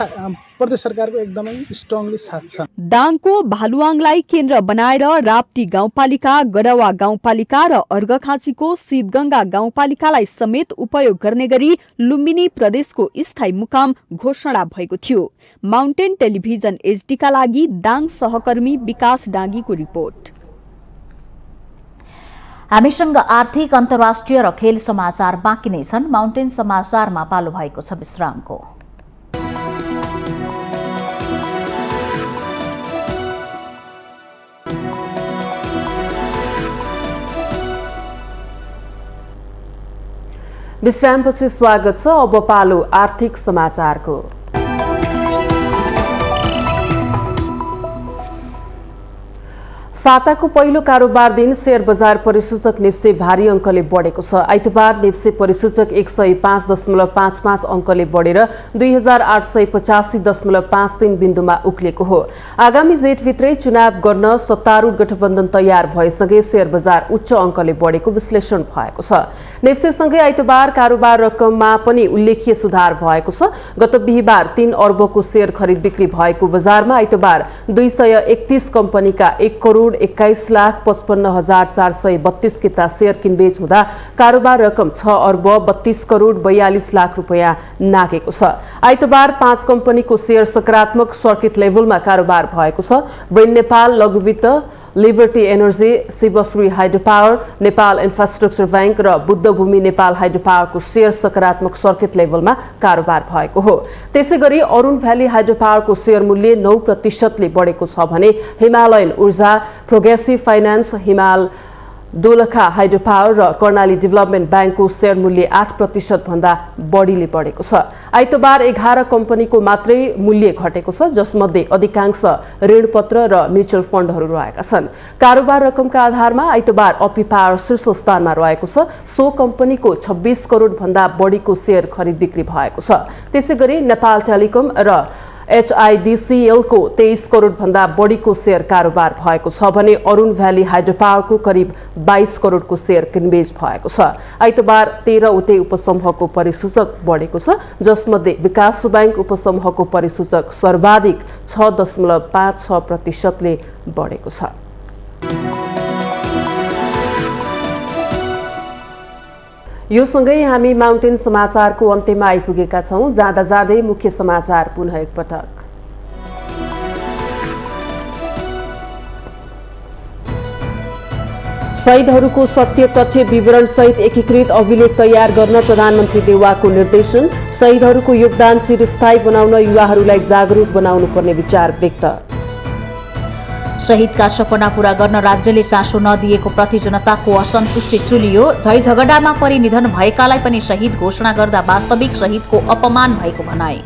Speaker 16: प्रदेश सरकारको एकदमै स्ट्रङली साथ छ।
Speaker 13: दाङको भालुवाङलाई केन्द्र बनाएर राप्ती गाउँपालिका, गरवा गाउँपालिका र अर्घखाँचीको सिद्धगङ्गा गाउँपालिकालाई समेत उपयोग गर्ने गरी लुम्बिनी प्रदेशको स्थायी मुकाम घोषणा भएको थियो। माउन्टेन टेलिभिजन HD का लागि दाङ सहकर्मी विकास डाँगीको रिपोर्ट।
Speaker 1: हामीसँग आर्थिक, अन्तर्राष्ट्रिय र खेल समाचार बाँकी नै छन्। माउन्टेन समाचारमा पालो भएको छ विश्रामको।
Speaker 2: विश्रामपछि स्वागत छ। अब पालो आर्थिक समाचारको। साताको पहिलो कारोबार दिन शेयर बजार परिसूचक नेप्से भारी अङ्कले बढेको छ। आइतबार नेप्से परिसूचक 105.55 अङ्कले बढेर 2885.53 बिन्दुमा उक्लिएको हो। आगामी जेठभित्रै चुनाव गर्न सत्तारूढ गठबन्धन तयार भएसँगै शेयर बजार उच्च अङ्कले बढेको विश्लेषण भएको छ। नेप्सेसँगै आइतबार कारोबार रकममा पनि उल्लेख्य सुधार भएको छ। गत बिहीबार 3 अर्बको शेयर खरिद बिक्री भएको बजारमा आइतबार 231 कम्पनीका 1,21,55,432 किता शेयर किनबेच हुँदा कारोबार रकम 6,32,42,00,000 रुपैयाँ नागेको छ। आइतबार 5 कम्पनीको शेयर सकारात्मक सर्किट लेभलमा कारोबार भएको छ। वैन नेपाल लघुवित्त, liberty energy, Shivashree hydro power, Nepal infrastructure bank र बुद्धभूमि नेपाल हाइड्रो पावरको शेयर सकारात्मक सर्किट लेभलमा कारोबार भएको हो। त्यसैगरी अरुण भ्याली हाइड्रो पावरको शेयर मूल्य 9% बढेको छ भने हिमालयन ऊर्जा, प्रोग्रेसिभ फाइनान्स, हिमाल दोलखा हाइड्रो पावर र कर्णाली डेभलपमेन्ट ब्याङ्कको शेयर मूल्य 8% भन्दा बढीले बढेको छ। आइतबार 11 कम्पनीको मात्रै मूल्य घटेको छ, जसमध्ये अधिकांश ऋणपत्र र म्युचुअल फन्डहरू रहेका छन्। कारोबार रकमका आधारमा आइतबार अपी पावर शीर्ष स्थानमा रहेको छ। सो कम्पनीको 26 करोड भन्दा बढीको शेयर खरिद बिक्री भएको छ। त्यसैगरी नेपाल टेलिकम र HIDCL को 23 करोड भन्दा बढीको शेयर कारोबार भएको छ भने अरुण भ्याली हाइड्रो पावरको करिब 22 करोडको शेयर किनबेच भएको छ। आइतबार 13 वटै उपसमूहको परिसूचक बढेको छ, जसमध्ये विकास बैंक उपसमूहको परिसूचक सर्वाधिक 6.56% ले बढेको छ। यो सँगै हामी माउन्टेन समाचारको अन्त्यमा आइपुगेका छौं। जाँदा जाँदै मुख्य समाचार पुनः एकपटक। शहीदहरूको सत्य तथ्य विवरण सहित एकीकृत अभिलेख तयार गर्न प्रधानमन्त्री देउवाको निर्देशन। शहीदहरूको योगदान चिरस्थायी बनाउन युवाहरूलाई जागरूक बनाउनु पर्ने विचार व्यक्त।
Speaker 1: शहीदका सपना पूरा गर्न राज्यले चासो नदिएको प्रति जनताको असन्तुष्टि चुलियो। झै झगडामा परि निधन भएकालाई पनि शहीद घोषणा गर्दा वास्तविक शहीदको अपमान भएको भनाई।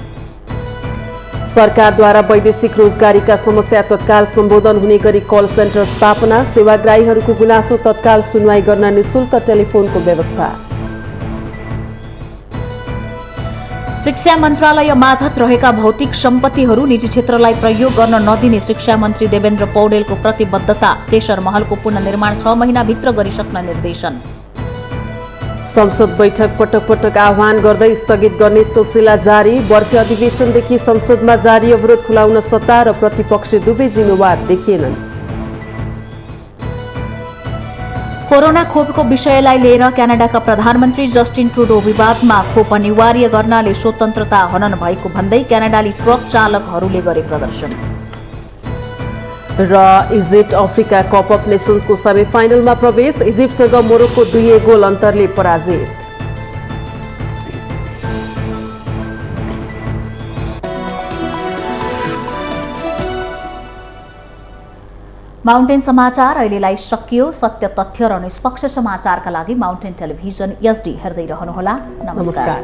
Speaker 2: सरकारद्वारा वैदेशिक रोजगारीका समस्या तत्काल सम्बोधन हुने गरी कल सेन्टर स्थापना। सेवाग्राहीहरूको गुनासो तत्काल सुनवाई गर्न निशुल्क टेलिफोनको व्यवस्था। शिक्षा मन्त्रालय मार्फत रहेका भौतिक सम्पत्तिहरू निजी क्षेत्रलाई प्रयोग गर्न नदिने शिक्षा मन्त्री देवेन्द्र पौडेलको प्रतिबद्धता। केशर महलको पुनर्निर्माण 6 महिनाभित्र गरिसक्न निर्देशन। संसद बैठक पटक पटक आह्वान गर्दै स्थगित गर्ने सिलसिला जारी। बर्खे अधिवेशनदेखि संसदमा जारी अवरोध खुलाउन सत्ता र प्रतिपक्ष दुवै जिम्मेवार देखिएनन्। कोरोना खोपको विषयलाई लिएर क्यानाडाका प्रधानमन्त्री जस्टिन ट्रुडो विवादमा खोप अनिवार्य गर्नाले स्वतन्त्रता हनन भएको भन्दै क्यानाडाली ट्रक चालकहरूले गरे प्रदर्शन। र इजिप्ट अफ्रिका कप अफ नेसन्सको सेमिफाइनलमा प्रवेश। इजिप्टसँग मोरोक्को 2 गोल अन्तरले पराजित।
Speaker 1: माउन्टेन समाचार अहिलेलाई सकियो। सत्य तथ्य र निष्पक्ष समाचारका लागि माउन्टेन टेलिभिजन एचडी हेर्दै रहनुहोला। नमस्कार।